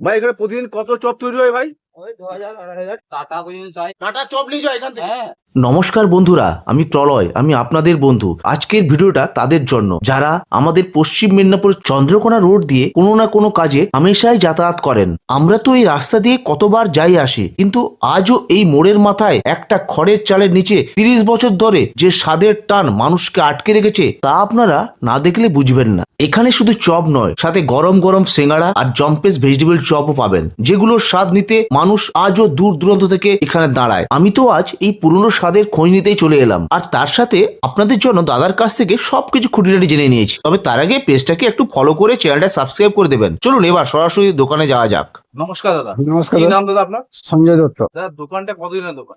ভাই এখানে প্রতিদিন কত চপ তৈরি হয় ভাই? ওই 2000-2500 টাকা পর্যন্ত হয়। টাটা চপ নিয়ে যায় এখান থেকে? হ্যাঁ। নমস্কার বন্ধুরা, আমি প্রলয়। আমি আপনাদের বন্ধু। আজকের ভিডিওটা তাদের জন্য যারা আমাদের পশ্চিম মেদিনীপুর চন্দ্রকোনা রোড দিয়ে কোনো না কোনো কাজে হামেশাই যাতায়াত করেন। আমরা তো এই রাস্তা দিয়ে কতবার যাই আসি, কিন্তু আজও এই মোড়ের মাথায় একটা খড়ের চালের নিচে 30 বছর ধরে যে স্বাদের টান মানুষকে আটকে রেখেছে তা আপনারা না দেখলে বুঝবেন না। এখানে শুধু চপ নয়, সাথে গরম গরম সিঙ্গাড়া আর জম্পেস ভেজিটেবল চপও পাবেন, যেগুলোর স্বাদ নিতে মানুষ আজও দূর দূরান্ত থেকে এখানে দাঁড়ায়। আমি তো আজ এই পুরনো স্বাদের খোঁজ নিতেই চলে এলাম, আর তার সাথে আপনাদের জন্য দাদার কাছ থেকে সবকিছু খুঁটিনাটি জেনে নিয়েছি। তবে তার আগে পেজটাকে একটু ফলো করে চ্যানেলটা সাবস্ক্রাইব করে দেবেন। চলুন এবার সরাসরি দোকানে যাওয়া যাক। নমস্কার দাদা। নমস্কার কি দাদা। নাম দাদা আপনার? সঞ্জয় দত্ত। দাদা দোকানটা কতদিনের দোকান?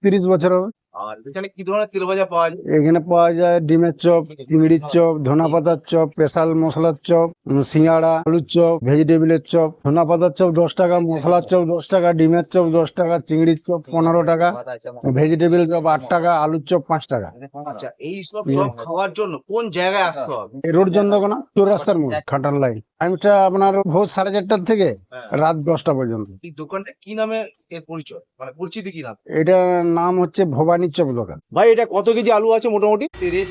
30 বছর হবে। আর এখানে কি ধরনের তেল ভাজা পাওয়া যায়? এখানে পাওয়া যায় ডিমের চপ, চিংড়ির চপ, ধনা পাতার চপ, স্পেশাল মশলার চপ, সিঙ্গাড়া, আলুর চপ, ভেজিটেবিলের চপ। ধনা পাতার চপ 10 টাকা, মশলার চপ 10 টাকা, ডিমের চপ 10 টাকা, চিংড়ির চপ 15 টাকা, ভেজিটেবিল চপ 8 টাকা, আলুর চপ 5 টাকা। আচ্ছা, এই সব চপ খাওয়ার জন্য কোন জায়গায় আসতে হবে? এই রোড চন্দ্রকোনা চৌরাস্তার মোড়, খাটার লাইন। টাইমটা আপনার ভোর 4:30টার থেকে রাত 10টা পর্যন্ত। এই দোকানটা কি নামে এর পরিচয়, মানে পরিচিতি কি নাম? এটার নাম হচ্ছে ভবানী চপ দোকান। ভাই এটা কত কেজি আলু আছে মোটামুটি? 30।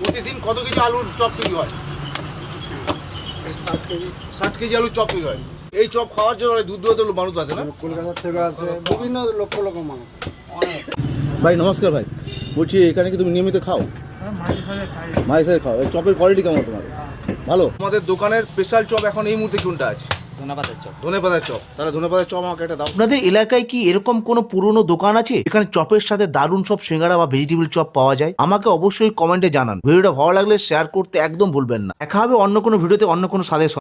প্রতিদিন কত কেজি আলুর চপ তৈরি হয়? 60 কেজি আলুর চপ তৈরি হয়। এই চপ খাওয়ার জন্য অনেক দূর দূরান্তের মানুষ আছে না? কলকাতা থেকে আসে বিভিন্ন লক্ষ লক্ষ মানুষ। ভাই নমস্কার ভাই, বলছি এখানে কি তুমি নিয়মিত খাও? মাঝে সাঝে খাও। এই চপের কোয়ালিটি কেমন তোমার? ভালো। আমাদের দোকানের স্পেশাল চপ এখন এই মুহূর্তে কোনটা আছে? ধনেপাতার চপ। ধনেপাতার চপ। তাহলে ধনেপাতার চপ আমাকে একটা দাও। আপনাদের এলাকায় কি এরকম কোনো পুরনো দোকান আছে এখানে চপের সাথে দারুণ সব সিঙ্গাড়া বা ভেজিটেবল চপ পাওয়া যায়? আমাকে অবশ্যই কমেন্টে জানান। ভিডিওটা ভালো লাগলে শেয়ার করতে একদম ভুলবেন না। দেখা হবে অন্য কোনো ভিডিওতে অন্য কোনো স্বাদের